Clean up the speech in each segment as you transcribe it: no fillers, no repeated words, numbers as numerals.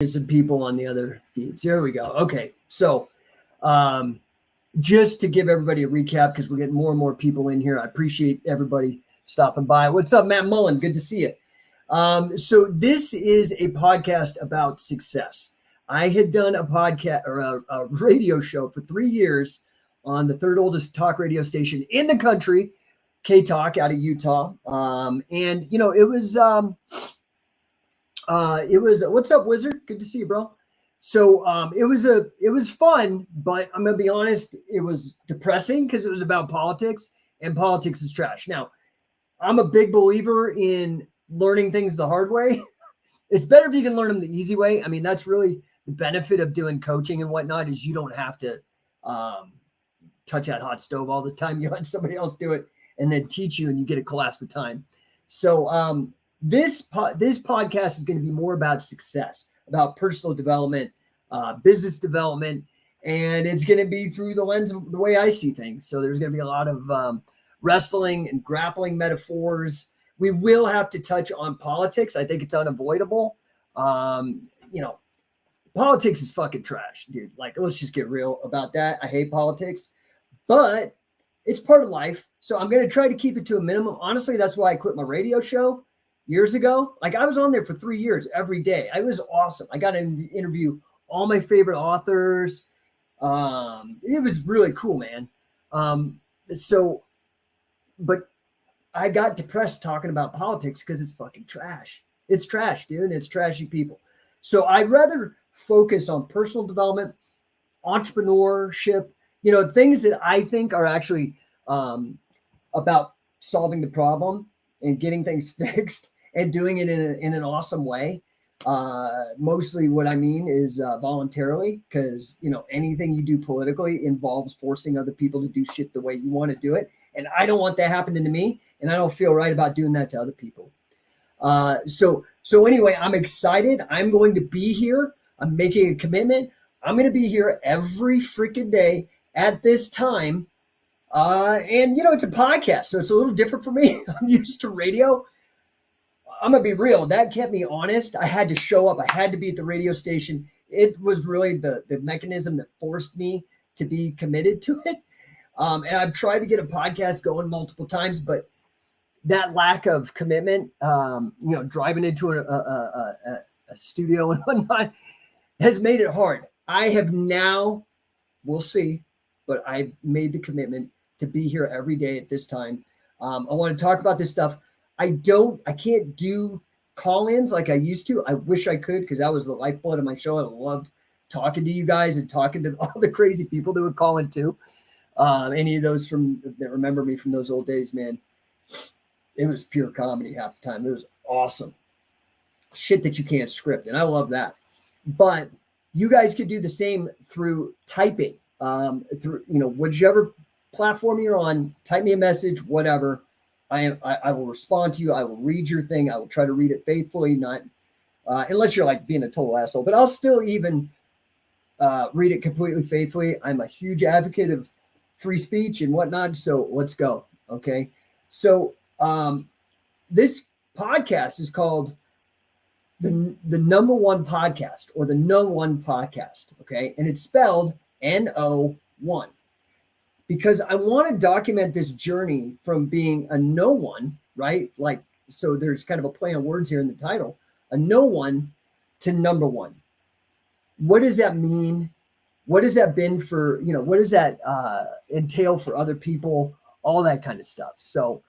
Get some people on the other feeds. Here we go. Okay. So just to give everybody a recap, because we're getting more and more people in here. I appreciate everybody stopping by. What's up, Matt Mullen? Good to see you. So this is a podcast about success. I had done a podcast or a radio show for 3 years on the third oldest talk radio station in the country, K-Talk out of Utah. And you know, it was what's up, Wizard? Good to see you, bro. So it was fun, but I'm gonna be honest, it was depressing because it was about politics, and politics is trash. Now, I'm a big believer in learning things the hard way. It's better if you can learn them the easy way. I mean, that's really the benefit of doing coaching and whatnot, is you don't have to touch that hot stove all the time. You let somebody else do it and then teach you, and you get to collapse the time. So this podcast is going to be more about success, about personal development, business development, and it's going to be through the lens of the way I see things. So there's going to be a lot of wrestling and grappling metaphors. We will have to touch on politics. I think it's unavoidable. You know, politics is fucking trash, dude. Like, let's just get real about that. I hate politics, but it's part of life. So I'm going to try to keep it to a minimum. Honestly, that's why I quit my radio show years ago. Like, I was on there for 3 years every day. It was awesome. I got to interview all my favorite authors. It was really cool, man. But I got depressed talking about politics because it's fucking trash. It's trash, dude. And it's trashy people. So I'd rather focus on personal development, entrepreneurship, you know, things that I think are actually about solving the problem and getting things fixed and doing it in an awesome way. Mostly what I mean is voluntarily, because, you know, anything you do politically involves forcing other people to do shit the way you want to do it. And I don't want that happening to me. And I don't feel right about doing that to other people. So anyway, I'm excited. I'm going to be here. I'm making a commitment. I'm going to be here every freaking day at this time. And, you know, it's a podcast, so it's a little different for me. I'm used to radio. I'm going to be real. That kept me honest. I had to show up. I had to be at the radio station. It was really the mechanism that forced me to be committed to it. And I've tried to get a podcast going multiple times, but that lack of commitment, you know, driving into a studio and whatnot, has made it hard. I have now, we'll see, but I've made the commitment to be here every day at this time. I want to talk about this stuff. I can't do call-ins like I used to. I wish I could, because that was the lifeblood of my show. I loved talking to you guys and talking to all the crazy people that would call in too. Any of those that remember me from those old days, man, it was pure comedy half the time. It was awesome. Shit that you can't script. And I love that. But you guys could do the same through typing, through, you know, whichever platform you're on, type me a message, whatever. I will respond to you. I will read your thing. I will try to read it faithfully, not unless you're like being a total asshole, but I'll still even read it completely faithfully. I'm a huge advocate of free speech and whatnot. So let's go. Okay. So this podcast is called the No1 Podcast, or the No1 Podcast. Okay. And it's spelled NO1, because I want to document this journey from being a no one, right? Like, so there's kind of a play on words here in the title, a no one to number one. What does that mean? What has that been for, you know, what does that entail for other people? All that kind of stuff. So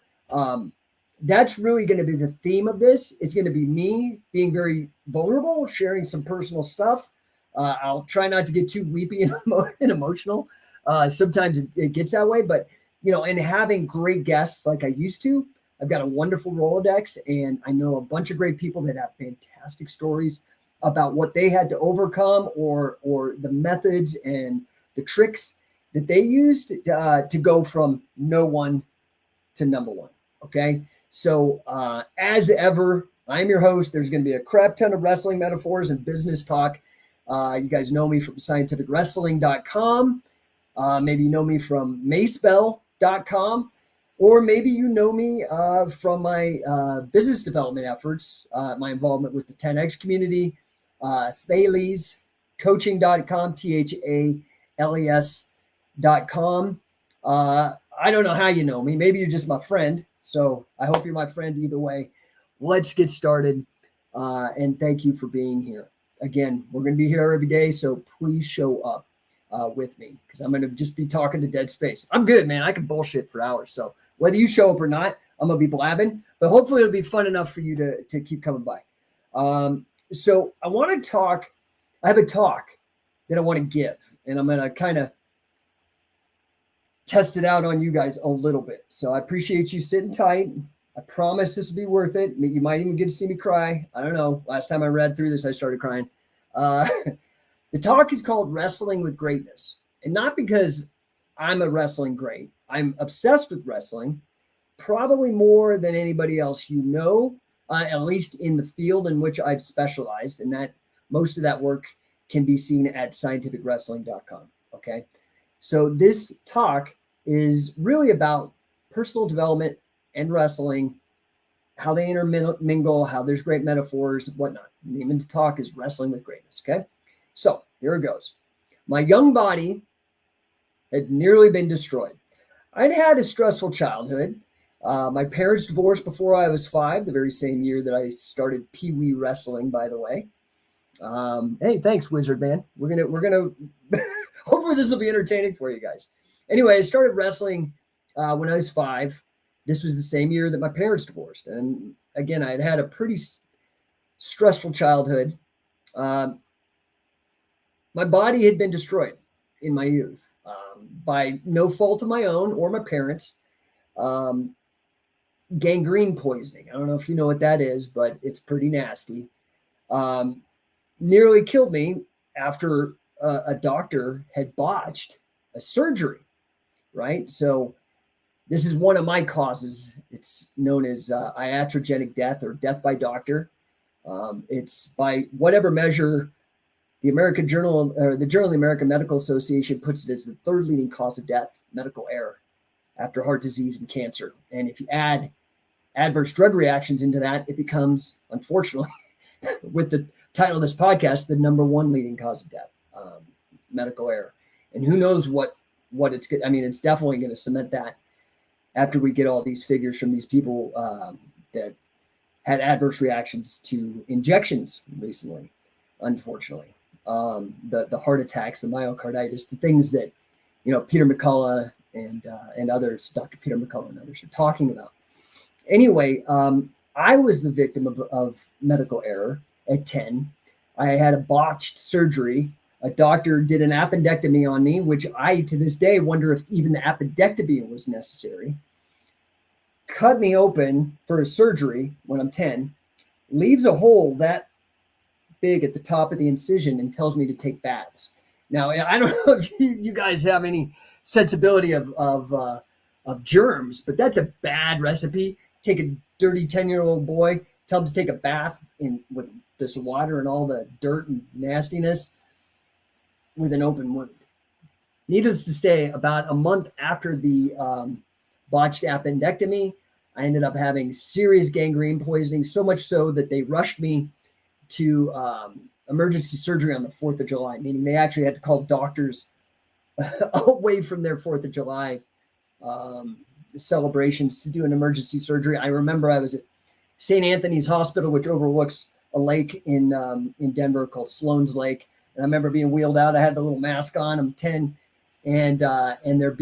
that's really going to be the theme of this. It's going to be me being very vulnerable, sharing some personal stuff. I'll try not to get too weepy and emotional. Sometimes it gets that way, but, you know, and having great guests like I used to. I've got a wonderful Rolodex, and I know a bunch of great people that have fantastic stories about what they had to overcome, or the methods and the tricks that they used to go from no one to number one. Okay. So as ever, I'm your host. There's going to be a crap ton of wrestling metaphors and business talk. You guys know me from scientificwrestling.com. Maybe you know me from macebell.com, or maybe you know me from my business development efforts, my involvement with the 10X community, ThalesCoaching.com, THALES.com. I don't know how you know me. Maybe you're just my friend. So I hope you're my friend either way. Let's get started. And thank you for being here. Again, we're going to be here every day, so please show up with me because I'm going to just be talking to dead space. I'm good, man. I can bullshit for hours. So whether you show up or not, I'm going to be blabbing, but hopefully it'll be fun enough for you to keep coming by. So I want to talk. I have a talk that I want to give, and I'm going to kind of test it out on you guys a little bit. So I appreciate you sitting tight. I promise this will be worth it. You might even get to see me cry. I don't know. Last time I read through this, I started crying. The talk is called Wrestling with Greatness. And not because I'm a wrestling great. I'm obsessed with wrestling, probably more than anybody else you know, at least in the field in which I've specialized. And that most of that work can be seen at scientificwrestling.com. Okay. So this talk is really about personal development and wrestling, how they intermingle, how there's great metaphors, whatnot. The name of the talk is Wrestling with Greatness, okay? So here it goes. My young body had nearly been destroyed. I'd had a stressful childhood. My parents divorced before I was 5, the very same year that I started Pee-wee wrestling, by the way. Hey, thanks, Wizard Man. We're gonna hopefully this will be entertaining for you guys. Anyway, I started wrestling when I was 5. This was the same year that my parents divorced. And again, I had a pretty stressful childhood. My body had been destroyed in my youth by no fault of my own or my parents. Gangrene poisoning. I don't know if you know what that is, but it's pretty nasty. Nearly killed me after a doctor had botched a surgery, right? So this is one of my causes. It's known as iatrogenic death or death by doctor. It's by whatever measure the American Journal or the Journal of the American Medical Association puts it as the 3rd leading cause of death, medical error, after heart disease and cancer. And if you add adverse drug reactions into that, it becomes, unfortunately, with the title of this podcast, the #1 leading cause of death, medical error. And who knows what it's good. I mean, it's definitely going to cement that after we get all these figures from these people that had adverse reactions to injections recently, unfortunately. The heart attacks, the myocarditis, the things that, Peter McCullough and others, Dr. Peter McCullough and others are talking about. Anyway, I was the victim of medical error at 10. I had a botched surgery. A doctor did an appendectomy on me, which I, to this day, wonder if even the appendectomy was necessary. Cut me open for a surgery when I'm 10, leaves a hole that big at the top of the incision and tells me to take baths. Now, I don't know if you guys have any sensibility of germs, but that's a bad recipe. Take a dirty 10-year-old boy, tell him to take a bath with this water and all the dirt and nastiness with an open wound. Needless to say, about a month after the botched appendectomy, I ended up having serious gangrene poisoning, so much so that they rushed me to emergency surgery on the 4th of July, meaning they actually had to call doctors away from their 4th of July celebrations to do an emergency surgery. I remember I was at St. Anthony's Hospital, which overlooks a lake in Denver called Sloan's Lake. And I remember being wheeled out. I had the little mask on. I'm 10, and they're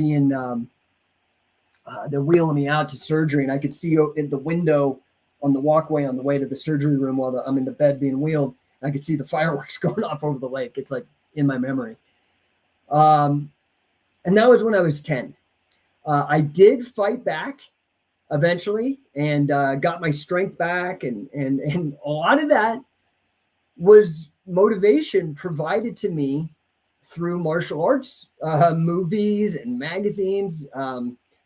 wheeling me out to surgery, and I could see in the window on the walkway on the way to the surgery room while I'm in the bed being wheeled. I could see the fireworks going off over the lake. It's like in my memory. And that was when I was 10. I did fight back eventually and got my strength back, and a lot of that was motivation provided to me through martial arts movies and magazines.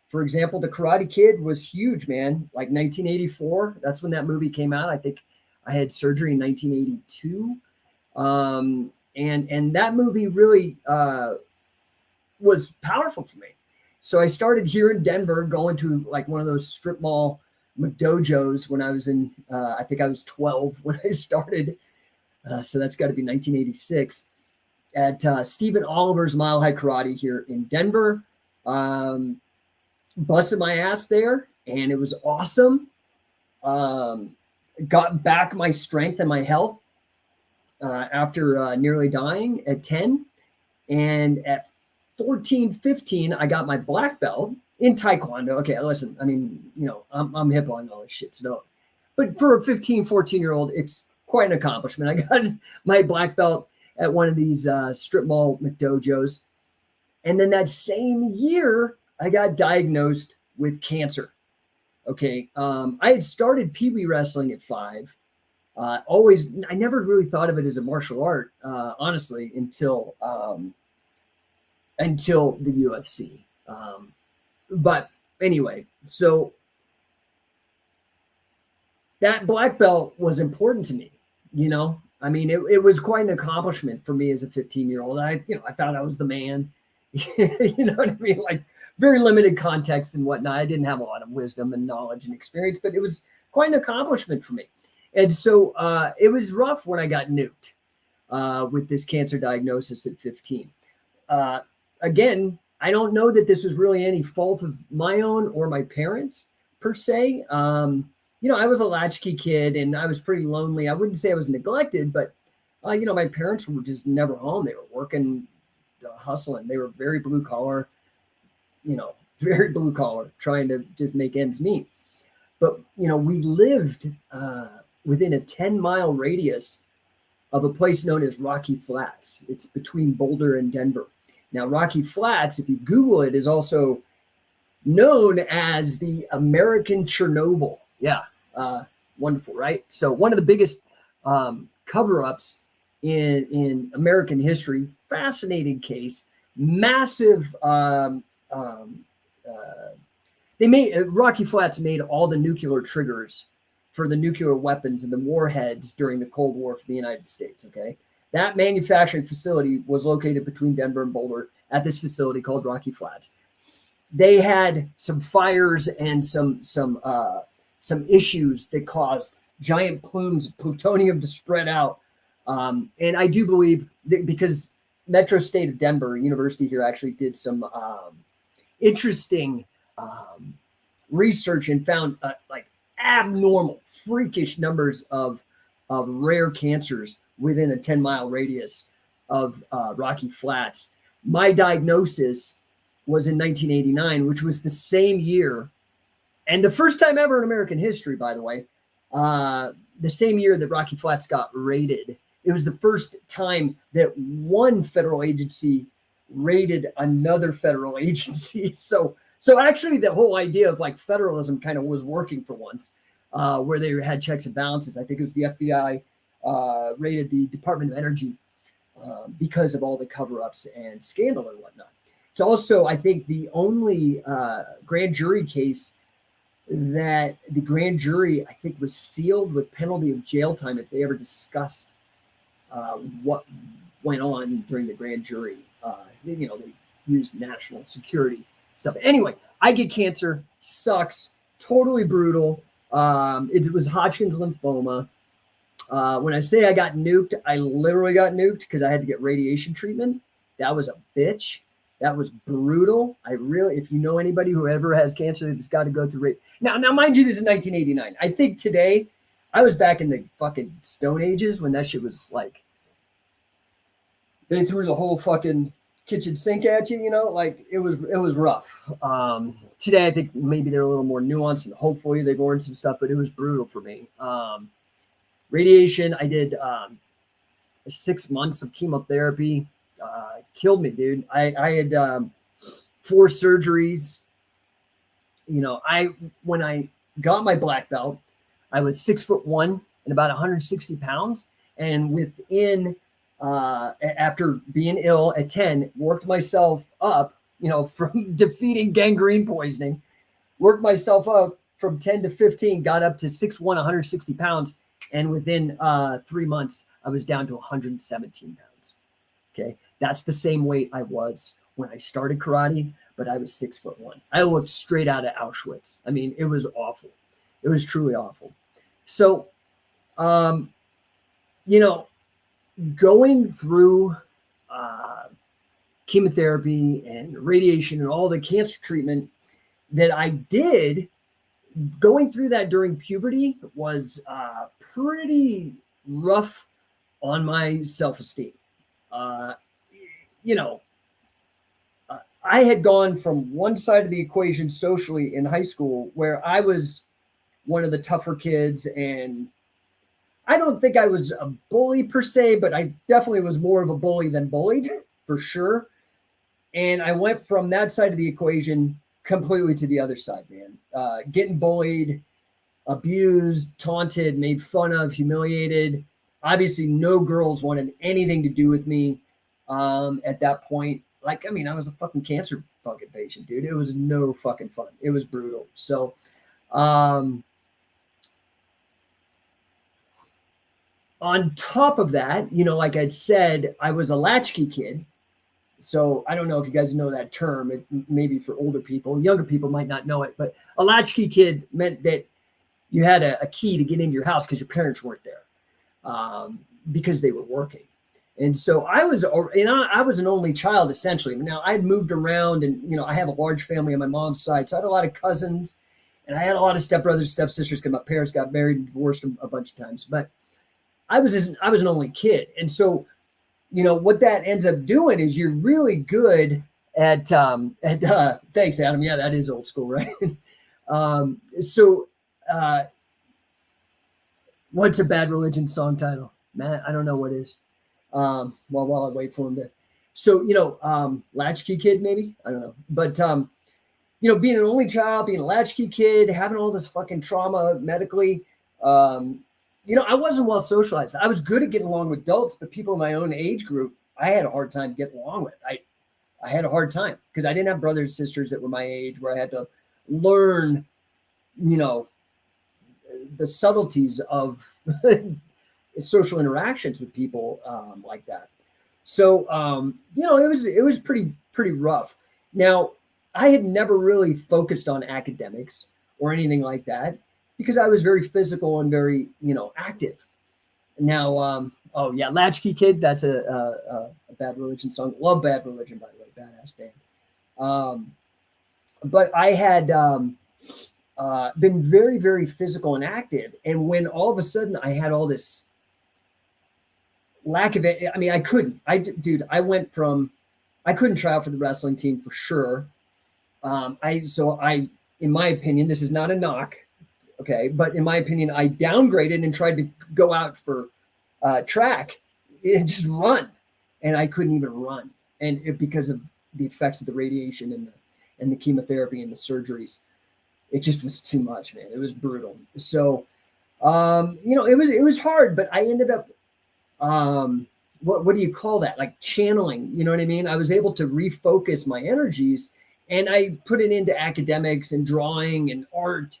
For example, The Karate Kid was huge, man. Like 1984, that's when that movie came out. I think I had surgery in 1982. And that movie really was powerful for me. So I started here in Denver, going to like one of those strip mall dojos when I was in, I think I was 12 when I started. So that's got to be 1986 at Stephen Oliver's Mile High Karate here in Denver. Busted my ass there, and it was awesome. Got back my strength and my health after nearly dying at 10. And at 14, 15, I got my black belt in Taekwondo. Okay, listen, I mean, I'm hip on all this shit. So, but for a 15, 14-year-old, it's quite an accomplishment. I got my black belt at one of these strip mall McDojos. And then that same year, I got diagnosed with cancer. Okay. I had started Pee-wee wrestling at 5. I never really thought of it as a martial art, honestly, until the UFC. But anyway, so that black belt was important to me, I mean, it was quite an accomplishment for me as a 15-year-old. I thought I was the man, you know what I mean? Like, very limited context and whatnot. I didn't have a lot of wisdom and knowledge and experience, but it was quite an accomplishment for me. And so it was rough when I got nuked with this cancer diagnosis at 15. Again, I don't know that this was really any fault of my own or my parents per se. I was a latchkey kid and I was pretty lonely. I wouldn't say I was neglected, but my parents were just never home. They were working, hustling. They were very blue collar, trying to just make ends meet. But, we lived within a 10-mile radius of a place known as Rocky Flats. It's between Boulder and Denver. Now, Rocky Flats, if you Google it, is also known as the American Chernobyl. Yeah, wonderful, right? So one of the biggest cover-ups in American history. Fascinating case. Massive. Rocky Flats made all the nuclear triggers for the nuclear weapons and the warheads during the Cold War for the United States. Okay. That manufacturing facility was located between Denver and Boulder at this facility called Rocky Flats. They had some fires and some issues that caused giant plumes of plutonium to spread out. And I do believe that because Metro State of Denver University here actually did some interesting research and found like abnormal, freakish numbers of rare cancers within a 10-mile radius of Rocky Flats. My diagnosis was in 1989, which was the same year, and the first time ever in American history, by the way, the same year that Rocky Flats got raided. It was the first time that one federal agency raided another federal agency. So actually the whole idea of like federalism kind of was working for once, where they had checks and balances. I think it was the FBI raided the Department of Energy because of all the cover-ups and scandal and whatnot. It's also, I think, the only grand jury case that the grand jury, I think, was sealed with penalty of jail time if they ever discussed what went on during the grand jury. They used national security stuff. Anyway, I get cancer, sucks, totally brutal. It was Hodgkin's lymphoma. When I say I got nuked, I literally got nuked because I had to get radiation treatment. That was a bitch. That was brutal. If you know anybody who ever has cancer, they just got to go through Now, mind you, this is 1989. I think today, I was back in the fucking Stone Ages when that shit was like, they threw the whole fucking kitchen sink at you, like it was rough. Today, I think maybe they're a little more nuanced and hopefully they've learned some stuff, but it was brutal for me. Radiation, I did 6 months of chemotherapy. Killed me, dude. I had 4 surgeries. When I got my black belt, I was 6'1" and about 160 pounds. And within, after being ill at 10, worked myself up, from defeating gangrene poisoning, worked myself up from 10 to 15, got up to 6'1", 160 pounds. And within 3 months, I was down to 117 pounds. Okay. That's the same weight I was when I started karate, but I was 6'1". I looked straight out of Auschwitz. I mean, it was awful. It was truly awful. So, going through chemotherapy and radiation and all the cancer treatment that I did, going through that during puberty was pretty rough on my self-esteem. You know, I had gone from one side of the equation socially in high school where I was one of the tougher kids, and I don't think I was a bully per se, but I definitely was more of a bully than bullied for sure. And I went from that side of the equation completely to the other side, man. Getting bullied, abused, taunted, made fun of, humiliated. Obviously, no girls wanted anything to do with me at that point. Like, I mean, I was a fucking cancer fucking patient, dude. It was no fucking fun. It was brutal. So, on top of that, you know, like I'd said, I was a latchkey kid. So I don't know if you guys know that term. It maybe for older people, younger people might not know it, but a latchkey kid meant that you had a key to get into your house because your parents weren't there because they were working. And so I was an only child essentially. Now I had moved around, and you know, I have a large family on my mom's side, so I had a lot of cousins, and I had a lot of stepbrothers, stepsisters because my parents got married and divorced a bunch of times. But I was an only kid, and so you know what that ends up doing is you're really good at thanks, Adam. Yeah, that is old school, right? What's a Bad Religion song title? Matt, I don't know what is. While I wait for him to. So, you know, latchkey kid, maybe? I don't know. But, you know, being an only child, being a latchkey kid, having all this fucking trauma medically, you know, I wasn't well socialized. I was good at getting along with adults, but people in my own age group, I had a hard time getting along with. I had a hard time because I didn't have brothers and sisters that were my age where I had to learn, you know, the subtleties of social interactions with people like that. So, you know, it was pretty rough. Now, I had never really focused on academics or anything like that because I was very physical and very, you know, active. Now, oh yeah, Latchkey Kid, that's a Bad Religion song. Love Bad Religion, by the way, badass band. But I had been very, very physical and active. And when all of a sudden I had all this lack of it, I mean, I couldn't. I couldn't try out for the wrestling team for sure. In my opinion, this is not a knock, okay, but in my opinion, I downgraded and tried to go out for track and just run, and I couldn't even run, and because of the effects of the radiation and the chemotherapy and the surgeries, it just was too much, man. It was brutal. So, you know, it was hard, but I ended up, what do you call that? Like channeling, you know what I mean? I was able to refocus my energies, and I put it into academics and drawing and art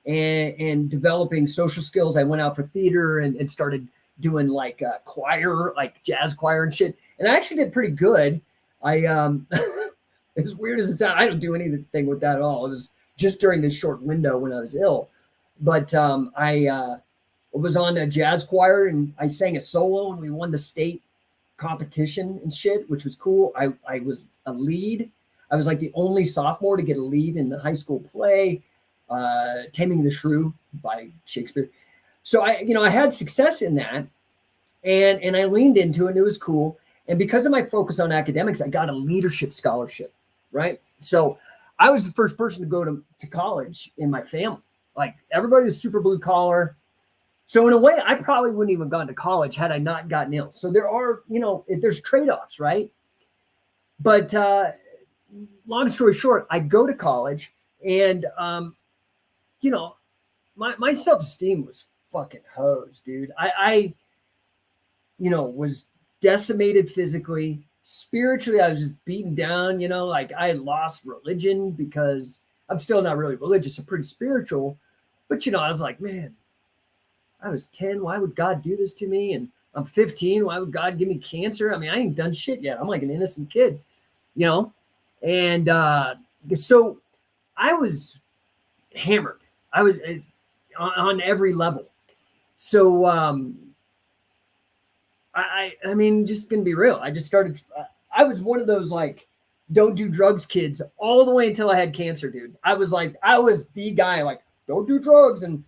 and developing social skills. I went out for theater and started doing like choir, like jazz choir and shit. And I actually did pretty good. I, as weird as it sounds, I don't do anything with that at all. It was just during this short window when I was ill. But I was on a jazz choir, and I sang a solo, and we won the state competition and shit, which was cool. I was a lead. I was like the only sophomore to get a lead in the high school play, Taming the Shrew by Shakespeare. So I had success in that, and I leaned into it, and it was cool. And because of my focus on academics, I got a leadership scholarship, right? So I was the first person to go to college in my family. Like everybody was super blue collar. So in a way, I probably wouldn't even have gone to college had I not gotten ill. So there are, there's trade-offs, right? But long story short, I go to college, and my self-esteem was fucking hosed, dude. I was decimated physically. Spiritually, I was just beaten down, like I had lost religion because I'm still not really religious. I'm pretty spiritual. But, I was like, man, I was 10. Why would God do this to me? And I'm 15. Why would God give me cancer? I mean, I ain't done shit yet. I'm like an innocent kid, And so I was hammered. I was on every level. So I mean, just gonna be real. I just started. I was one of those like, don't do drugs kids all the way until I had cancer, dude. I was the guy like, don't do drugs, and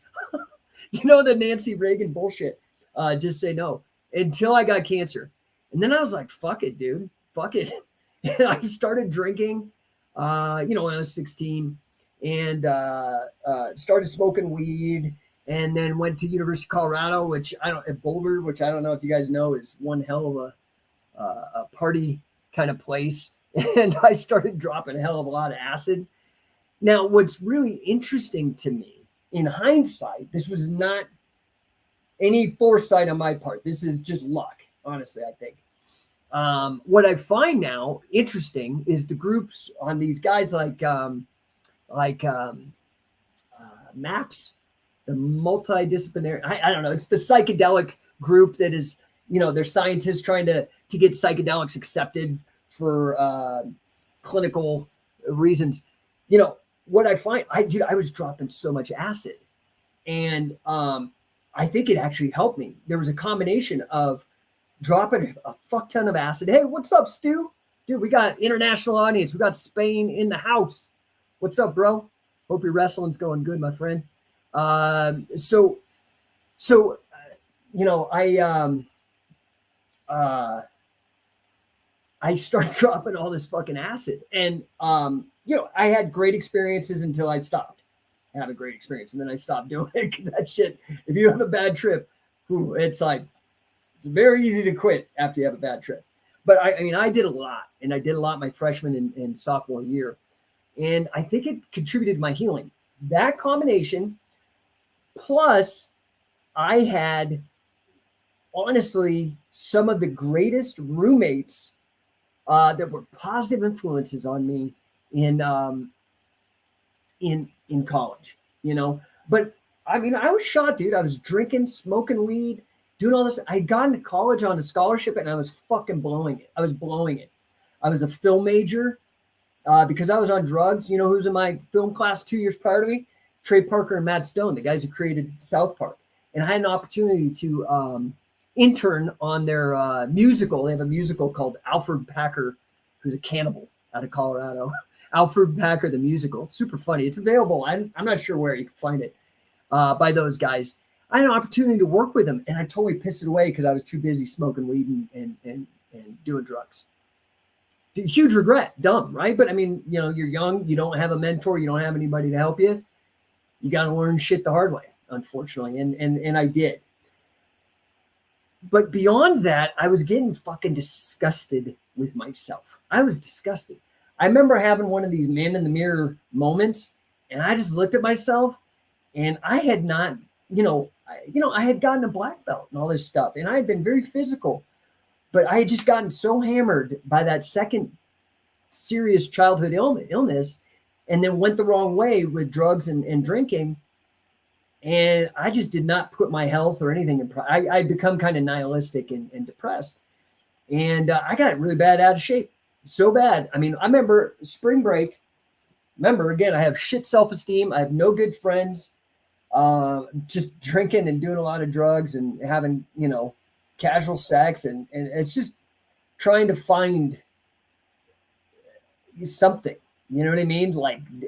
the Nancy Reagan bullshit. Just say no until I got cancer, and then I was like, fuck it, dude, fuck it, and I started drinking. When I was 16, and started smoking weed. And then went to University of Colorado, at Boulder, which I don't know if you guys know is one hell of a party kind of place. And I started dropping a hell of a lot of acid. Now, what's really interesting to me in hindsight, this was not any foresight on my part. This is just luck, honestly, I think. What I find now interesting is the groups on these guys like MAPS. The multidisciplinary, I don't know, it's the psychedelic group that is, they're scientists trying to get psychedelics accepted for clinical reasons. What I find, I was dropping so much acid, and I think it actually helped me. There was a combination of dropping a fuck ton of acid. Hey, what's up, Stu? Dude, we got international audience. We got Spain in the house. What's up, bro? Hope your wrestling's going good, my friend. I started dropping all this fucking acid, and I had great experiences until I stopped having a great experience, and then I stopped doing it because that shit. If you have a bad trip, it's very easy to quit after you have a bad trip. But I did a lot, and I did a lot my freshman and sophomore year, and I think it contributed to my healing. That combination. Plus, I had, honestly, some of the greatest roommates that were positive influences on me in college, But, I was shot, dude. I was drinking, smoking weed, doing all this. I had gotten to college on a scholarship, and I was fucking blowing it. I was blowing it. I was a film major because I was on drugs. You know who's in my film class 2 years prior to me? Trey Parker and Matt Stone, the guys who created South Park. And I had an opportunity to intern on their musical. They have a musical called Alfred Packer, who's a cannibal out of Colorado. Alfred Packer, the musical. It's super funny. It's available. I'm not sure where you can find it by those guys. I had an opportunity to work with them, and I totally pissed it away because I was too busy smoking weed and doing drugs. Huge regret. Dumb, right? But, you're young. You don't have a mentor. You don't have anybody to help you. You got to learn shit the hard way, unfortunately. And I did. But beyond that, I was getting fucking disgusted with myself. I was disgusted. I remember having one of these man in the mirror moments, and I just looked at myself, and I had not, I had gotten a black belt and all this stuff, and I had been very physical, but I had just gotten so hammered by that second serious childhood illness, and then went the wrong way with drugs and drinking. And I just did not put my health or anything in. I'd become kind of nihilistic and depressed. And I got really bad out of shape. So bad. I remember spring break. Again, I have shit self-esteem. I have no good friends. Just drinking and doing a lot of drugs and having, casual sex. And it's just trying to find something. You know what I mean?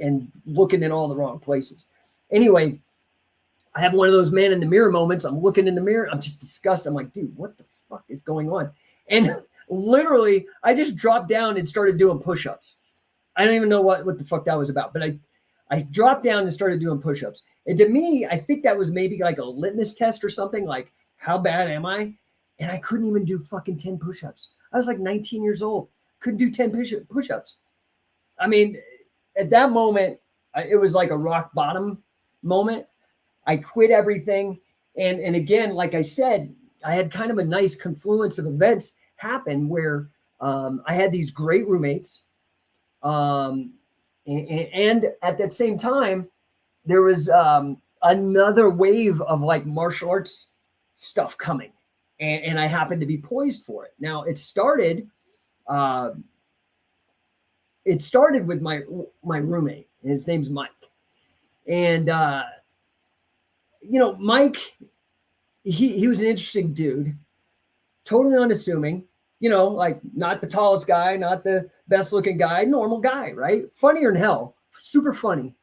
And looking in all the wrong places. Anyway, I have one of those man in the mirror moments. I'm looking in the mirror. I'm just disgusted. I'm like, dude, what the fuck is going on? And literally, I just dropped down and started doing push-ups. I don't even know what the fuck that was about. But I dropped down and started doing push-ups. And to me, I think that was maybe like a litmus test or something. Like, how bad am I? And I couldn't even do fucking 10 push-ups. I was like 19 years old. Couldn't do 10 push-ups. At that moment, it was like a rock bottom moment. I quit everything. And again, like I said, I had kind of a nice confluence of events happen where I had these great roommates. And at that same time, there was another wave of like martial arts stuff coming. And I happened to be poised for it. Now, it started with my roommate. His name's Mike. And, Mike, he was an interesting dude. totally unassuming, like not the tallest guy, not the best looking guy, normal guy, right? Funnier than hell, super funny.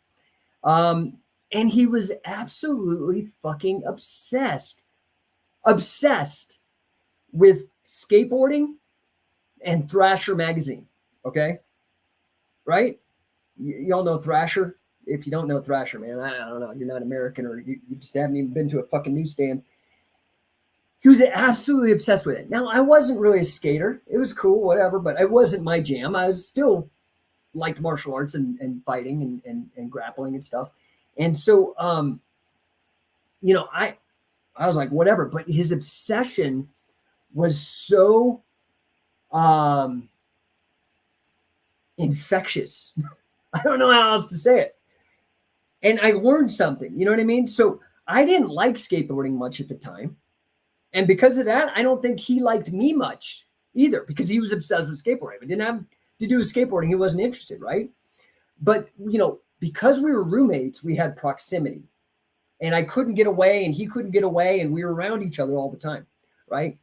And he was absolutely fucking obsessed with skateboarding and Thrasher magazine. Okay. Right. You all know Thrasher. If you don't know Thrasher, man, I don't know. You're not American, or you just haven't even been to a fucking newsstand. He was absolutely obsessed with it. Now, I wasn't really a skater. It was cool, whatever, but it wasn't my jam. I was still liked martial arts and fighting and grappling and stuff. And so, I was like, whatever. But his obsession was so infectious. I don't know how else to say it. And I learned something, you know what I mean? So I didn't like skateboarding much at the time. And because of that, I don't think he liked me much either, because he was obsessed with skateboarding. It didn't have to do with skateboarding. He wasn't interested, right? But, because we were roommates, we had proximity. And I couldn't get away and he couldn't get away, and we were around each other all the time, right?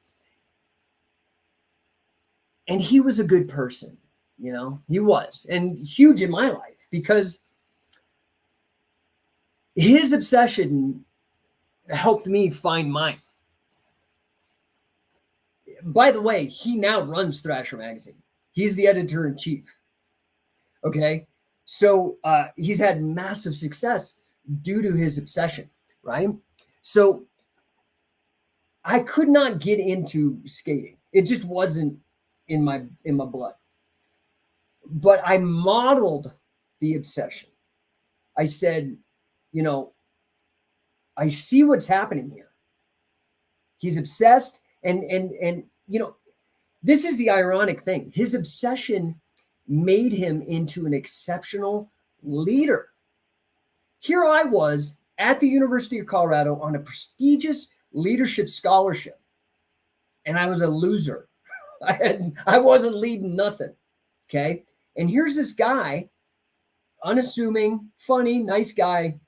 And he was a good person, he was, and huge in my life, because his obsession helped me find mine. By the way, he now runs Thrasher magazine. He's the editor-in-chief. Okay. So he's had massive success due to his obsession, right? So I could not get into skating. It just wasn't in my blood. But I modeled the obsession. I said, I see what's happening here. He's obsessed, and this is the ironic thing. His obsession made him into an exceptional leader. Here I was at the University of Colorado on a prestigious leadership scholarship, and I was a loser. I wasn't leading nothing. Okay. And here's this guy, unassuming, funny, nice guy,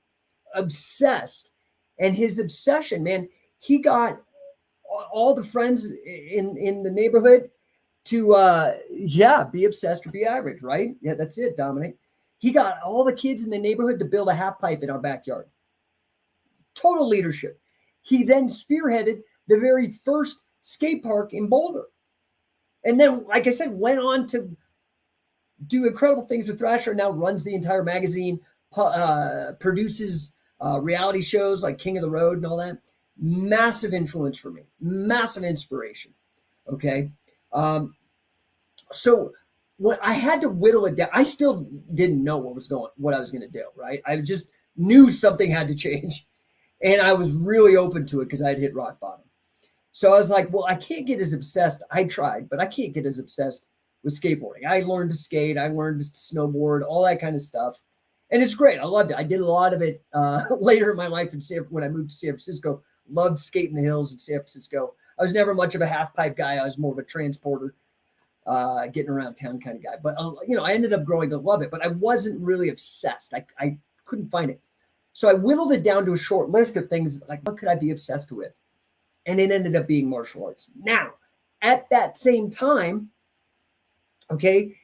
obsessed. And his obsession, man, he got all the friends in the neighborhood to, be obsessed or be average, right? Yeah, that's it, Dominic. He got all the kids in the neighborhood to build a half pipe in our backyard. Total leadership. He then spearheaded the very first skate park in Boulder. And then, like I said, went on to do incredible things with Thrasher. Now runs the entire magazine, produces reality shows like King of the Road and all that. Massive influence for me, massive inspiration. Okay. So when I had to whittle it down, I still didn't know what I was going to do. Right. I just knew something had to change, and I was really open to it because I had hit rock bottom. So I was like, well, I can't get as obsessed. I tried, but I can't get as obsessed with skateboarding. I learned to skate. I learned to snowboard, all that kind of stuff. And it's great. I loved it. I did a lot of it later in my life when I moved to San Francisco. Loved skating the hills in San Francisco. I was never much of a half pipe guy. I was more of a transporter, getting around town kind of guy. But, I ended up growing to love it. But I wasn't really obsessed. I couldn't find it. So I whittled it down to a short list of things like, what could I be obsessed with? And it ended up being martial arts. Now, at that same time, okay,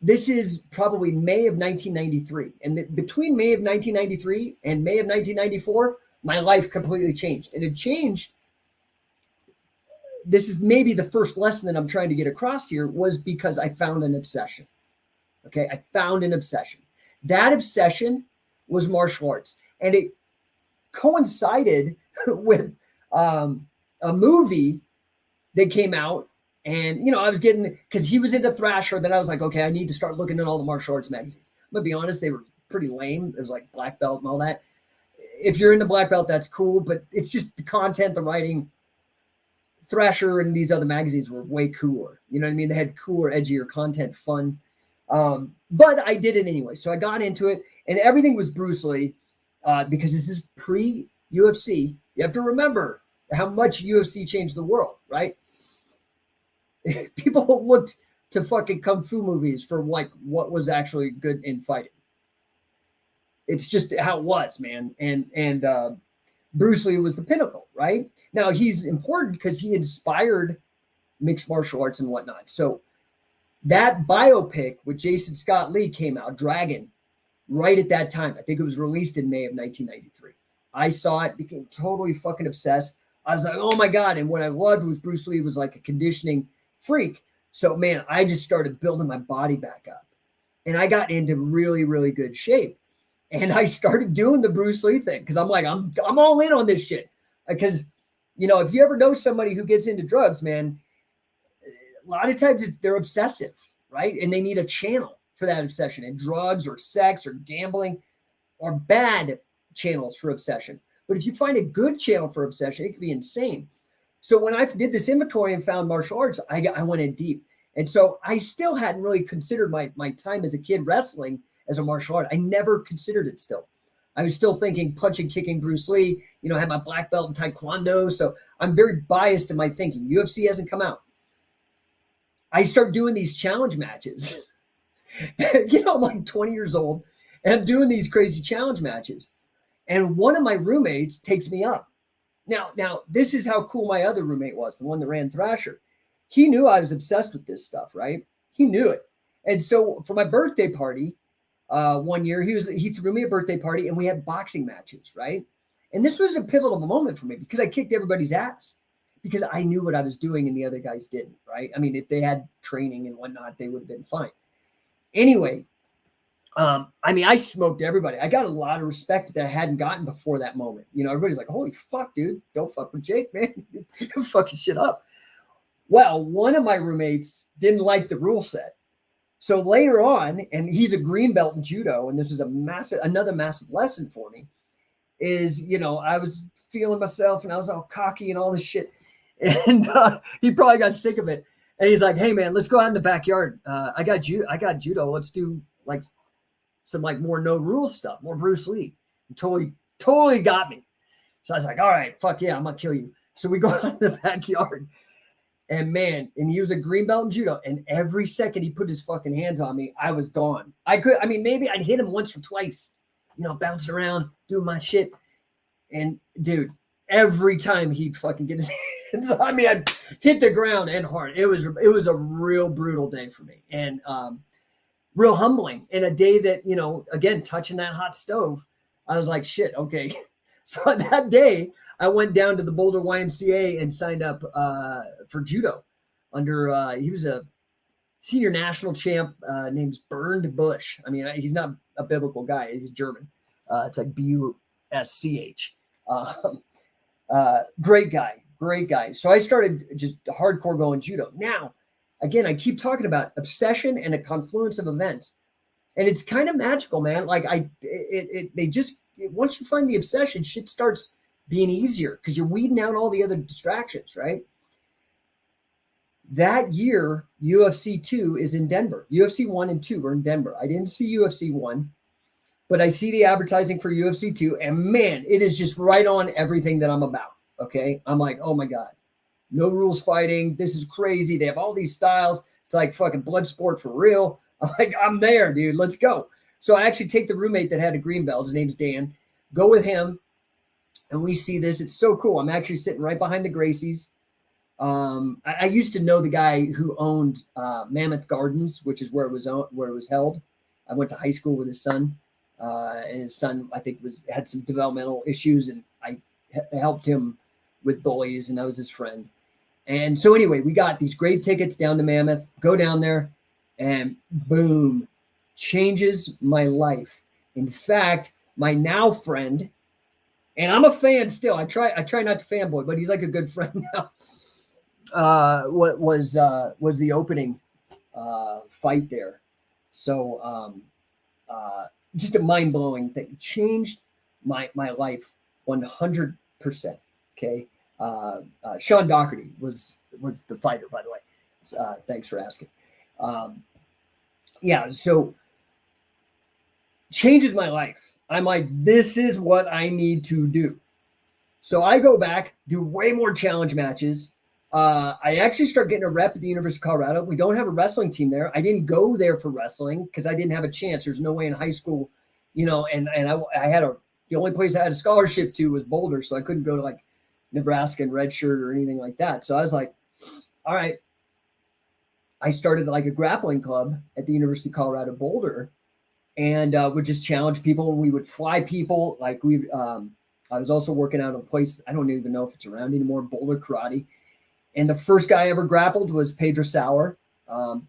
this is probably May of 1993. And between May of 1993 and May of 1994, my life completely changed. And it changed. This is maybe the first lesson that I'm trying to get across here, was because I found an obsession. Okay, I found an obsession. That obsession was martial arts. And it coincided with a movie that came out. And, I was getting, because he was into Thrasher, then I was like, okay, I need to start looking at all the martial arts magazines. I'm going to be honest, they were pretty lame. It was like Black Belt and all that. If you're into Black Belt, that's cool, but it's just the content, the writing. Thrasher and these other magazines were way cooler. You know what I mean? They had cooler, edgier content, fun. But I did it anyway. So I got into it, and everything was Bruce Lee, because this is pre-UFC. You have to remember how much UFC changed the world, right? People looked to fucking kung fu movies for like what was actually good in fighting. It's just how it was, man. Bruce Lee was the pinnacle, right? Now he's important because he inspired mixed martial arts and whatnot. So that biopic with Jason Scott Lee came out, Dragon, right at that time. I think it was released in May of 1993. I saw it, became totally fucking obsessed. I was like, oh my God. And what I loved was Bruce Lee was like a conditioning freak. So man, I just started building my body back up. And I got into really, really good shape. And I started doing the Bruce Lee thing because I'm like, I'm all in on this shit. Because, you know, if you ever know somebody who gets into drugs, man, a lot of times they're obsessive, right? And they need a channel for that obsession. And drugs or sex or gambling are bad channels for obsession. But if you find a good channel for obsession, it can be insane. So when I did this inventory and found martial arts, I went in deep. And so I still hadn't really considered my time as a kid wrestling as a martial art. I never considered it still. I was still thinking punching, kicking Bruce Lee, you know, I had my black belt in Taekwondo. So I'm very biased in my thinking. UFC hasn't come out. I start doing these challenge matches. You know, I'm like 20 years old and I'm doing these crazy challenge matches. And one of my roommates takes me up. Now, this is how cool my other roommate was, the one that ran Thrasher. He knew I was obsessed with this stuff, right? He knew it. And so for my birthday party, one year, he threw me a birthday party and we had boxing matches, right? And this was a pivotal moment for me because I kicked everybody's ass because I knew what I was doing and the other guys didn't, right? I mean, if they had training and whatnot, they would have been fine. Anyway, I mean, I smoked everybody. I got a lot of respect that I hadn't gotten before that moment. You know, everybody's like, holy fuck, dude, don't fuck with Jake, man. You're fucking shit up. Well, one of my roommates didn't like the rule set. So later on, and he's a green belt in judo, and this is another massive lesson for me, is, you know, I was feeling myself and I was all cocky and all this shit. And he probably got sick of it. And he's like, hey man, let's go out in the backyard. I got judo. Let's do like some like more no rules stuff, more Bruce Lee. He totally got me. So I was like, all right, fuck yeah, I'm gonna kill you. So we go out in the backyard. And man, and he was a green belt in judo. And every second he put his fucking hands on me, I was gone. Maybe I'd hit him once or twice, you know, bouncing around, doing my shit. And dude, every time he'd fucking get his hands on me, I'd hit the ground and hard. It was a real brutal day for me. And real humbling. And a day that, you know, again, touching that hot stove, I was like, shit, okay. So that day, I went down to the Boulder YMCA and signed up for judo under, he was a senior national champ named Bernd Busch. I mean, he's not a biblical guy. He's German. It's like B-U-S-C-H. Great guy. So I started just hardcore going judo. Now, again, I keep talking about obsession and a confluence of events. And it's kind of magical, man. Like once you find the obsession, shit starts being easier because you're weeding out all the other distractions, right? That year, UFC 2 is in Denver. UFC 1 and 2 are in Denver. I didn't see UFC 1, but I see the advertising for UFC 2, and man, it is just right on everything that I'm about, okay? I'm like, oh my God, no rules fighting. This is crazy. They have all these styles. It's like fucking blood sport for real. I'm like, I'm there, dude. Let's go. So I actually take the roommate that had a green belt. His name's Dan. Go with him. And we see this. It's so cool. I'm actually sitting right behind the Gracies. I used to know the guy who owned Mammoth Gardens, which is where it was held. I went to high school with his son. And his son, I think, had some developmental issues. And I helped him with bullies. And I was his friend. And so anyway, we got these great tickets down to Mammoth. Go down there. And boom. Changes my life. In fact, my now friend, and I'm a fan still. I try not to fanboy, but he's like a good friend now. What was the opening fight there? So just a mind blowing thing. Changed my life 100%. Okay. Sean Doherty was the fighter, by the way. Thanks for asking. Yeah. So changes my life. I'm like, this is what I need to do. So I go back, do way more challenge matches. I actually start getting a rep at the University of Colorado. We don't have a wrestling team there. I didn't go there for wrestling because I didn't have a chance. There's no way in high school, you know, and I had a The only place I had a scholarship to was Boulder, so I couldn't go to like Nebraska and redshirt or anything like that. So I was like, all right. I started like a grappling club at the University of Colorado Boulder, and would just challenge people. We would fly people. Like I was also working out a place, I don't even know if it's around anymore, Boulder Karate. And the first guy I ever grappled was Pedro Sauer.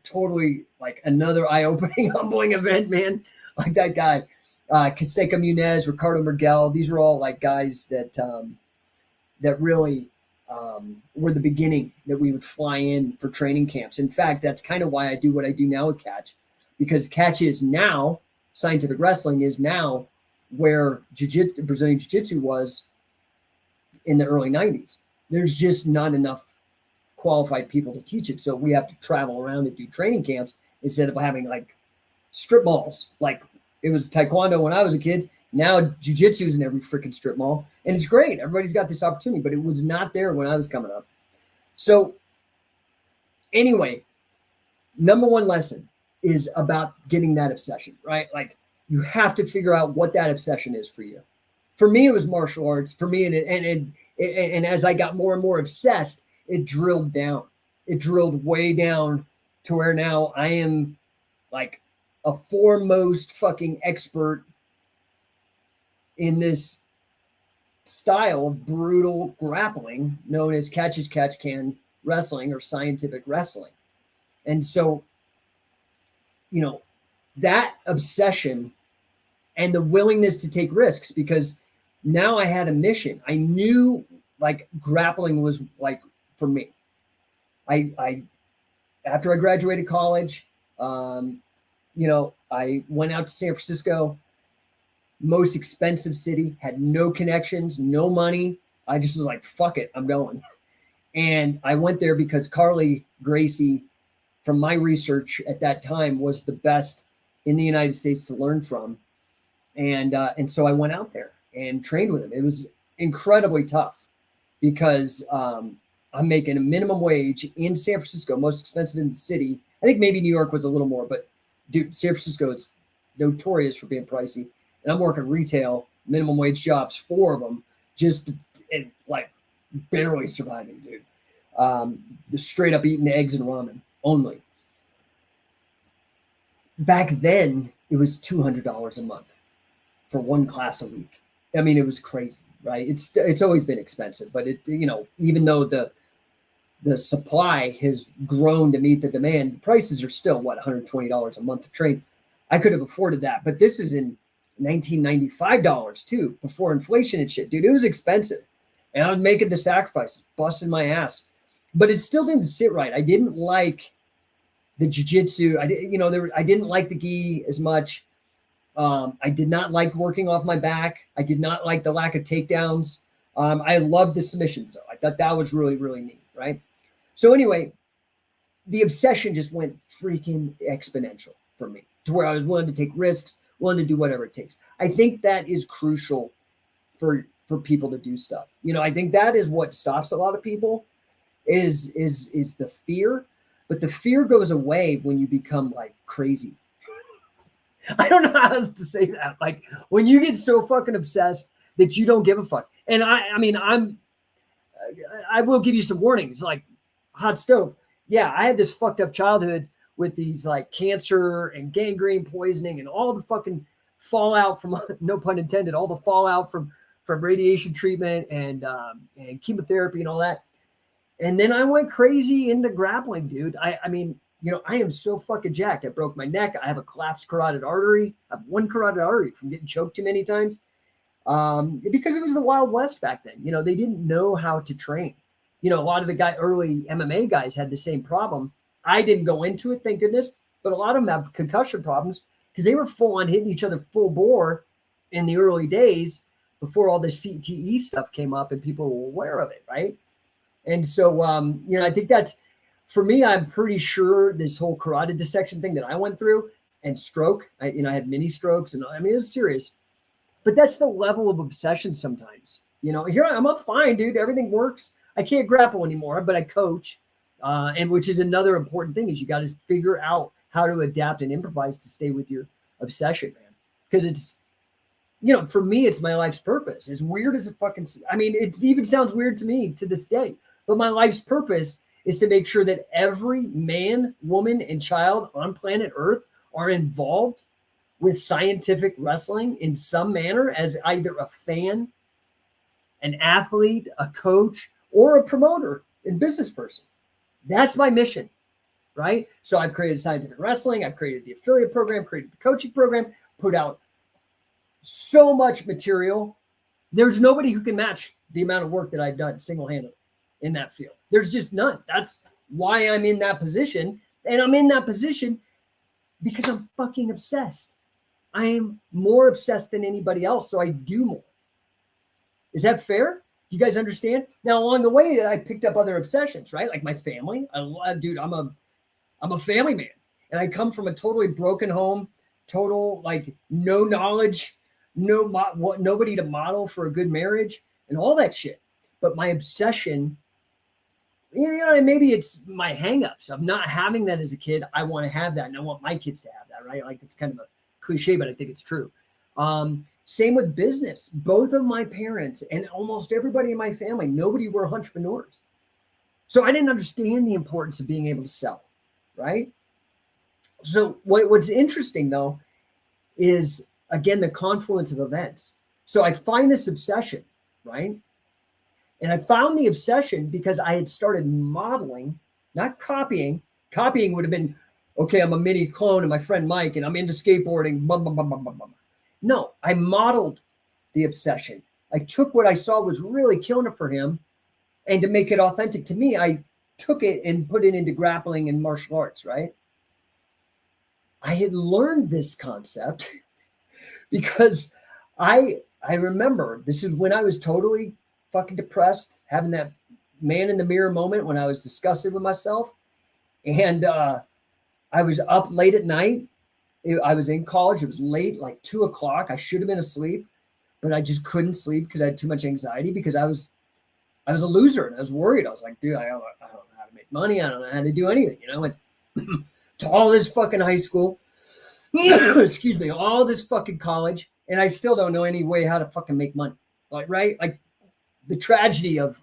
Totally like another eye-opening, humbling event, man. Like that guy, Caseca Munez, Ricardo Miguel. These are all like guys that really were the beginning that we would fly in for training camps. In fact, that's kind of why I do what I do now with Catch, because Catch is now, scientific wrestling is now where Brazilian Jiu-Jitsu was in the early 90s. There's just not enough qualified people to teach it. So we have to travel around and do training camps instead of having like strip malls. Like it was Taekwondo when I was a kid. Now jiu-jitsu is in every freaking strip mall, and it's great. Everybody's got this opportunity, but it was not there when I was coming up. So anyway, number one lesson is about getting that obsession, right? Like you have to figure out what that obsession is for you. For me, it was martial arts. For me, and as I got more and more obsessed, it drilled down. It drilled way down to where now I am like a foremost fucking expert in this style of brutal grappling known as catch as catch can wrestling or scientific wrestling. And so, you know, that obsession and the willingness to take risks, because now I had a mission. I knew like grappling was like for me. I after I graduated college, you know, I went out to San Francisco, most expensive city, had no connections, no money. I just was like, fuck it, I'm going. And I went there because Carly Gracie, from my research at that time, was the best in the United States to learn from. And so I went out there and trained with him. It was incredibly tough because I'm making a minimum wage in San Francisco, most expensive in the city. I think maybe New York was a little more, but dude, San Francisco is notorious for being pricey. And I'm working retail, minimum wage jobs, 4 of them, just like barely surviving, dude. Just straight up eating eggs and ramen only. Back then, it was $200 a month for one class a week. I mean, it was crazy, right? It's always been expensive, but it, you know, even though the supply has grown to meet the demand, the prices are still what, $120 a month to train. I could have afforded that, but this is in $1995 too, before inflation and shit, dude. It was expensive, and I was making the sacrifices, busting my ass, but it still didn't sit right. I didn't like the jiu-jitsu. I didn't like the gi as much. I did not like working off my back. I did not like the lack of takedowns. I loved the submissions though. I thought that was really, really neat, right? So anyway, the obsession just went freaking exponential for me to where I was willing to take risks, willing to do whatever it takes. I think that is crucial for people to do stuff. You know, I think that is what stops a lot of people is the fear, but the fear goes away when you become like crazy. I don't know how else to say that. Like when you get so fucking obsessed that you don't give a fuck. And I mean, I will give you some warnings, like hot stove. Yeah, I had this fucked up childhood with these like cancer and gangrene poisoning and all the fucking fallout from, no pun intended, all the fallout from radiation treatment and chemotherapy and all that. And then I went crazy into grappling, dude. I mean, you know, I am so fucking jacked. I broke my neck. I have a collapsed carotid artery. I have one carotid artery from getting choked too many times. Because it was the Wild West back then. You know, they didn't know how to train. You know, a lot of the early MMA guys had the same problem. I didn't go into it, thank goodness, but a lot of them have concussion problems because they were full on hitting each other full bore in the early days before all the CTE stuff came up and people were aware of it, right? And so, you know, I think that's, for me, I'm pretty sure this whole carotid dissection thing that I went through and stroke, I had mini strokes, and I mean, it was serious. But that's the level of obsession sometimes. You know, here I'm up fine, dude. Everything works. I can't grapple anymore, but I coach. And which is another important thing is you got to figure out how to adapt and improvise to stay with your obsession, man. Because for me, it's my life's purpose. As weird as it fucking, I mean, it even sounds weird to me to this day, but my life's purpose is to make sure that every man, woman, and child on planet Earth are involved with scientific wrestling in some manner as either a fan, an athlete, a coach, or a promoter and business person. That's my mission, right? So I've created scientific wrestling. I've created the affiliate program, created the coaching program, put out so much material. There's nobody who can match the amount of work that I've done single-handedly in that field. There's just none. That's why I'm in that position. And I'm in that position because I'm fucking obsessed. I am more obsessed than anybody else, so I do more. Is that fair? You guys understand? Now, along the way, I picked up other obsessions, right? Like my family. I'm a family man, and I come from a totally broken home, total like no knowledge, nobody to model for a good marriage, and all that shit. But my obsession, maybe it's my hangups of not having that as a kid. I want to have that, and I want my kids to have that, right? Like it's kind of a cliche, but I think it's true. Same with business. Both of my parents and almost everybody in my family, nobody were entrepreneurs. So I didn't understand the importance of being able to sell, right? So what's interesting though is, again, the confluence of events. So I find this obsession, right? And I found the obsession because I had started modeling, not copying. Copying would have been, okay, I'm a mini clone of my friend Mike and I'm into skateboarding. Bum, bum, bum, bum, bum, bum. No, I modeled the obsession. I took what I saw was really killing it for him, and to make it authentic to me, I took it and put it into grappling and martial arts, right? I had learned this concept because I remember this is when I was totally fucking depressed, having that man in the mirror moment when I was disgusted with myself. And I was up late at night. I was in college. It was late, like 2:00. I should have been asleep, but I just couldn't sleep because I had too much anxiety because I was a loser and I was worried. I was like, dude, I don't know how to make money. I don't know how to do anything. I went to all this fucking high school, excuse me, all this fucking college, and I still don't know any way how to fucking make money. Like, right? Like the tragedy of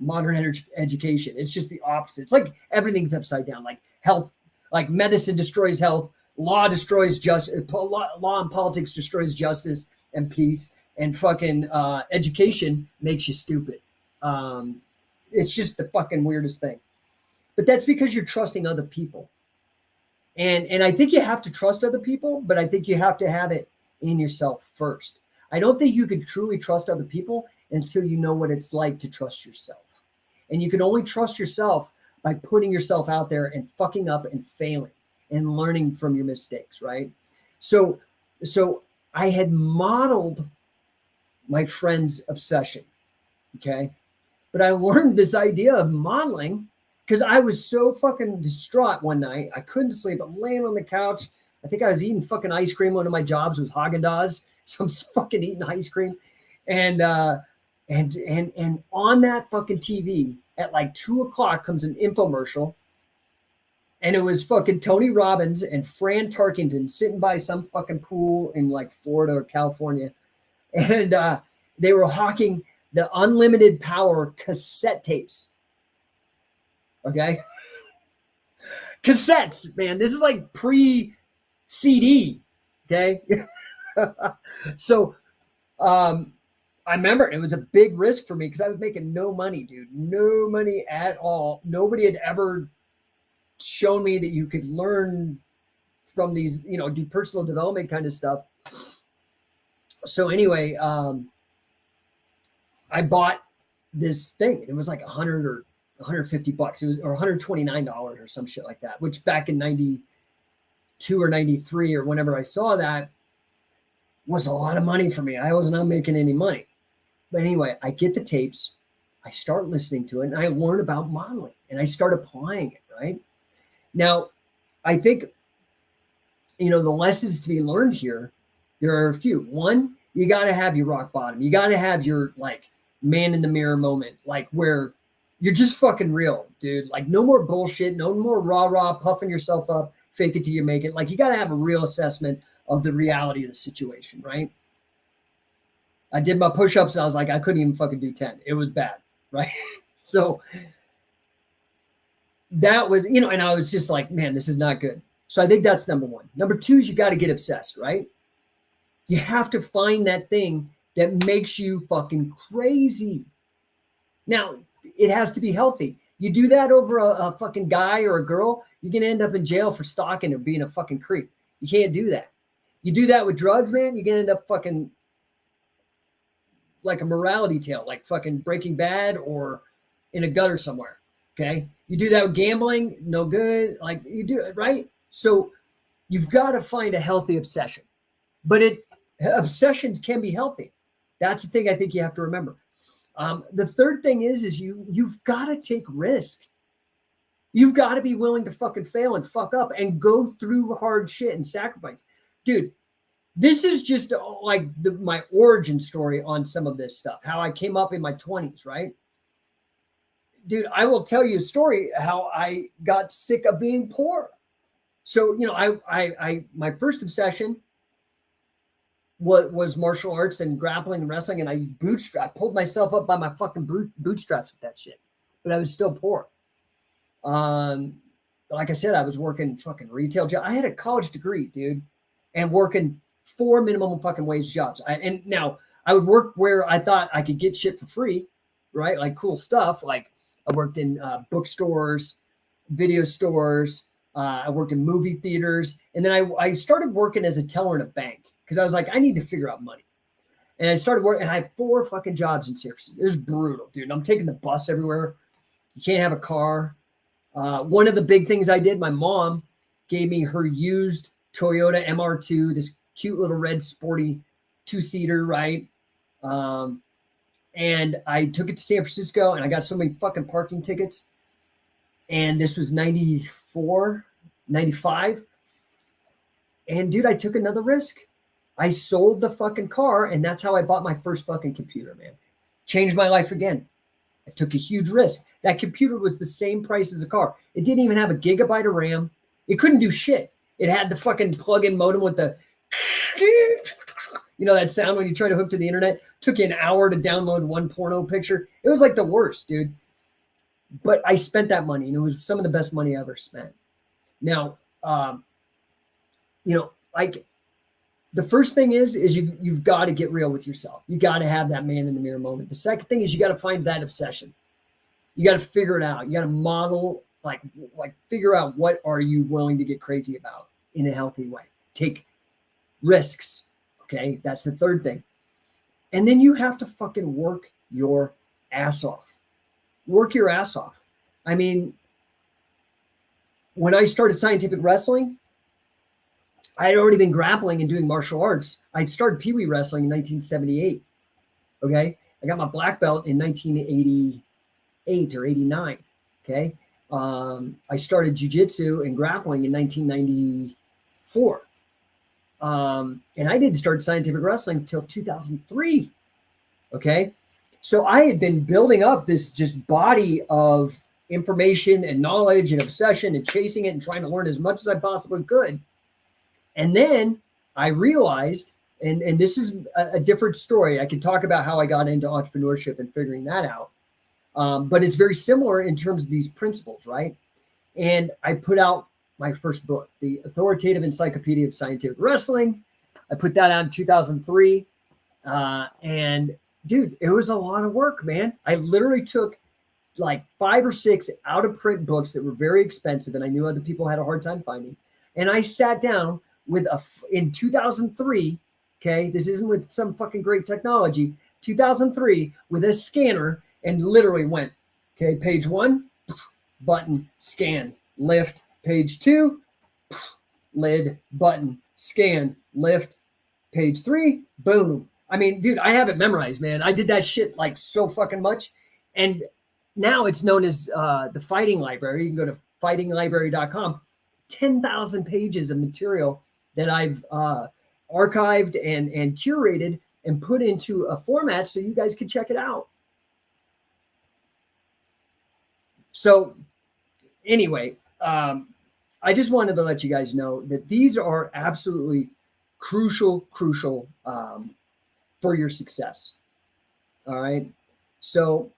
modern education. It's just the opposite. It's like everything's upside down. Like health. Like medicine destroys health, law destroys justice, law and politics destroys justice and peace, and fucking education makes you stupid. It's just the fucking weirdest thing. But that's because you're trusting other people. And I think you have to trust other people, but I think you have to have it in yourself first. I don't think you can truly trust other people until you know what it's like to trust yourself. And you can only trust yourself by putting yourself out there and fucking up and failing and learning from your mistakes, right? So I had modeled my friend's obsession, okay? But I learned this idea of modeling because I was so fucking distraught one night. I couldn't sleep. I'm laying on the couch. I think I was eating fucking ice cream. One of my jobs was Haagen-Dazs. So I'm fucking eating ice cream. And on that fucking TV, at like 2:00 comes an infomercial, and it was fucking Tony Robbins and Fran Tarkenton sitting by some fucking pool in like Florida or California, and they were hawking the unlimited power cassette tapes. Okay, cassettes, man. This is like pre-CD. Okay, so I remember it was a big risk for me because I was making no money, dude. No money at all. Nobody had ever shown me that you could learn from these, do personal development kind of stuff. So anyway, I bought this thing. It was like $100 or $150. It was, or $129 or some shit like that, which back in 92 or 93 or whenever I saw that was a lot of money for me. I was not making any money. But anyway, I get the tapes, I start listening to it, and I learn about modeling, and I start applying it, right? Now, I think, the lessons to be learned here, there are a few. One, you got to have your rock bottom. You got to have your, like, man in the mirror moment, like, where you're just fucking real, dude. Like, no more bullshit, no more rah-rah, puffing yourself up, fake it till you make it. Like, you got to have a real assessment of the reality of the situation, right? I did my push-ups and I was like, I couldn't even fucking do 10. It was bad, right? So that was, and I was just like, man, this is not good. So I think that's number one. Number two is you got to get obsessed, right? You have to find that thing that makes you fucking crazy. Now, it has to be healthy. You do that over a fucking guy or a girl, you're going to end up in jail for stalking or being a fucking creep. You can't do that. You do that with drugs, man, you're going to end up fucking like a morality tale, like fucking Breaking Bad or in a gutter somewhere, okay? You do that with gambling, no good. Like you do it, right? So you've got to find a healthy obsession. But obsessions can be healthy. That's the thing I think you have to remember. The third thing is you've got to take risk. You've got to be willing to fucking fail and fuck up and go through hard shit and sacrifice. Dude, this is just like my origin story on some of this stuff, how I came up in my 20s, right? Dude, I will tell you a story how I got sick of being poor. So, I my first obsession was martial arts and grappling and wrestling, and I pulled myself up by my fucking bootstraps with that shit, but I was still poor. Like I said, I was working fucking retail job. I had a college degree, dude, and working 4 minimum fucking wage jobs. And now I would work where I thought I could get shit for free, right? Like cool stuff. Like I worked in bookstores, video stores. I worked in movie theaters. And then I started working as a teller in a bank because I was like, I need to figure out money. And I started working, and I had 4 fucking jobs in San Francisco. It was brutal, dude. And I'm taking the bus everywhere. You can't have a car. One of the big things I did, my mom gave me her used Toyota MR2, this cute little red sporty 2-seater, right? And I took it to San Francisco, and I got so many fucking parking tickets. And this was 94, 95. And dude, I took another risk. I sold the fucking car, and that's how I bought my first fucking computer, man. Changed my life again. I took a huge risk. That computer was the same price as a car. It didn't even have a gigabyte of RAM. It couldn't do shit. It had the fucking plug-in modem with the, that sound when you try to hook to the internet. Took you an hour to download one porno picture. It was like the worst, dude. But I spent that money, and it was some of the best money I ever spent. Now, like the first thing is you've got to get real with yourself. You got to have that man in the mirror moment. The second thing is you got to find that obsession. You got to figure it out. You got to model, like figure out what are you willing to get crazy about in a healthy way. Take risks. Okay, that's the third thing. And then you have to fucking work your ass off. Work your ass off. I mean, when I started scientific wrestling, I had already been grappling and doing martial arts. I started Pee Wee wrestling in 1978. Okay. I got my black belt in 1988 or 89. Okay. I started jiu-jitsu and grappling in 1994. And I didn't start scientific wrestling until 2003. Okay. So I had been building up this just body of information and knowledge and obsession and chasing it and trying to learn as much as I possibly could. And then I realized, and this is a different story. I could talk about how I got into entrepreneurship and figuring that out. But it's very similar in terms of these principles, right? And I put out my first book, The Authoritative Encyclopedia of Scientific Wrestling. I put that out in 2003. And dude, it was a lot of work, man. I literally took like 5 or 6 out of print books that were very expensive and I knew other people had a hard time finding. And I sat down in 2003, okay, this isn't with some fucking great technology, 2003 with a scanner and literally went, okay, page 1, button, scan, lift, page 2, lid, button, scan, lift, page 3, boom. I mean, dude, I have it memorized, man. I did that shit like so fucking much. And now it's known as the Fighting Library. You can go to fightinglibrary.com. 10,000 pages of material that I've archived and curated and put into a format so you guys can check it out. So anyway, I just wanted to let you guys know that these are absolutely crucial for your success. All right. So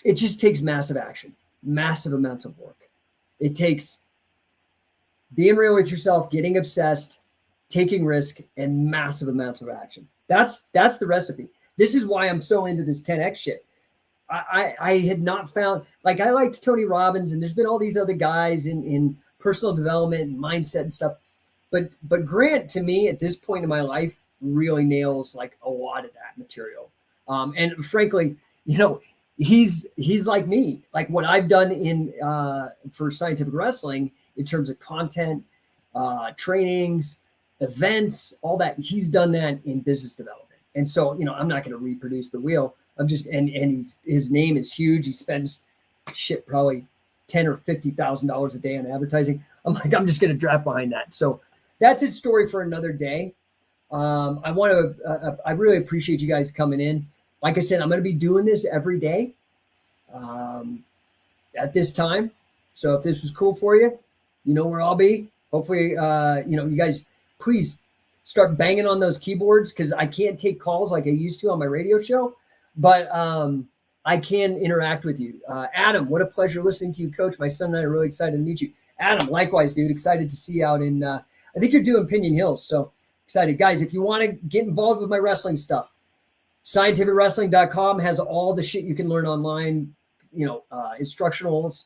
it just takes massive action, massive amounts of work. It takes being real with yourself, getting obsessed, taking risk, and massive amounts of action. That's the recipe. This is why I'm so into this 10X shit. I had not found, like, I liked Tony Robbins, and there's been all these other guys in personal development and mindset and stuff. But Grant, to me, at this point in my life, really nails like a lot of that material. And frankly, you know, he's like me, like what I've done in for Scientific Wrestling in terms of content, trainings, events, all that. He's done that in business development. And so, you know, I'm not going to reproduce the wheel. I'm just, and his name is huge. He spends probably $10,000 or $50,000 a day on advertising. I'm like, I'm just going to draft behind that. So that's his story for another day. I really appreciate you guys coming in. Like I said, I'm going to be doing this every day at this time. So if this was cool for you, you know where I'll be. Hopefully, you know, you guys, please start banging on those keyboards, because I can't take calls like I used to on my radio show, but I can interact with you. Adam, what a pleasure listening to you, Coach. My son and I are really excited to meet you. Adam, likewise, dude. Excited to see you out in, I think you're doing Pinion Hills. So excited. Guys, if you want to get involved with my wrestling stuff, scientificwrestling.com has all the shit you can learn online, you know, instructionals,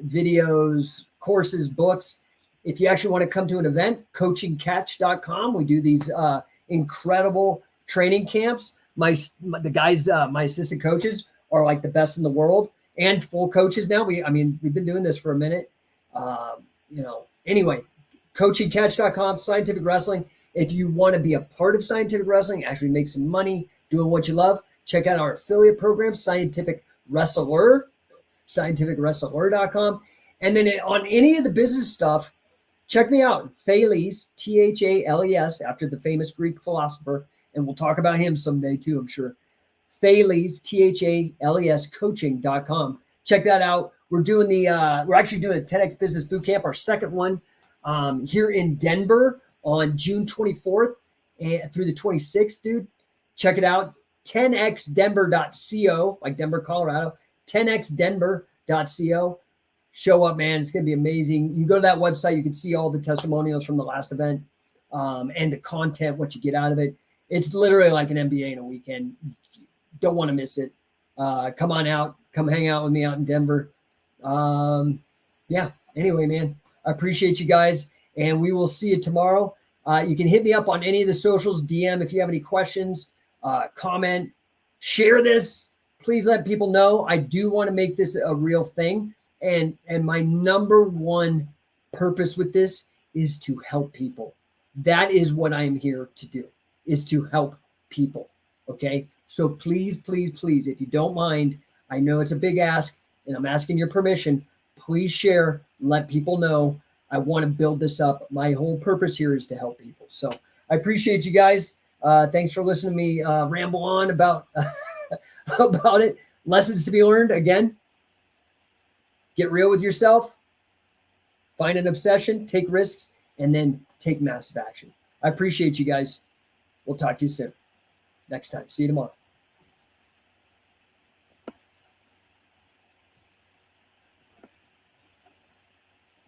videos, courses, books. If you actually want to come to an event, coachingcatch.com. We do these incredible training camps. My assistant coaches are like the best in the world, and full coaches now. We've been doing this for a minute. You know, anyway, coachingcatch.com, Scientific Wrestling. If you want to be a part of Scientific Wrestling, actually make some money doing what you love, check out our affiliate program, Scientific Wrestler, scientificwrestler.com. And then on any of the business stuff, check me out, Thales, Thales, after the famous Greek philosopher, and we'll talk about him someday too, I'm sure. Thales, Thales, coaching.com. Check that out. We're actually doing a 10X Business Bootcamp, our second one, here in Denver on June 24th through the 26th, dude. Check it out. 10xdenver.co, like Denver, Colorado. 10xdenver.co. Show up, man. It's going to be amazing. You go to that website, you can see all the testimonials from the last event and the content, what you get out of it. It's literally like an MBA in a weekend. Don't want to miss it. Come on out. Come hang out with me out in Denver. Yeah. Anyway, man, I appreciate you guys, and we will see you tomorrow. You can hit me up on any of the socials, DM if you have any questions, comment, share this. Please let people know. I do want to make this a real thing. And my number one purpose with this is to help people. That is what I'm here to do, is to help people. Okay. So please, please, please, if you don't mind, I know it's a big ask and I'm asking your permission. Please share, let people know. I want to build this up. My whole purpose here is to help people. So I appreciate you guys. Thanks for listening to me ramble on about, about it. Lessons to be learned. Again, get real with yourself, find an obsession, take risks, and then take massive action. I appreciate you guys. We'll talk to you soon. Next time. See you tomorrow.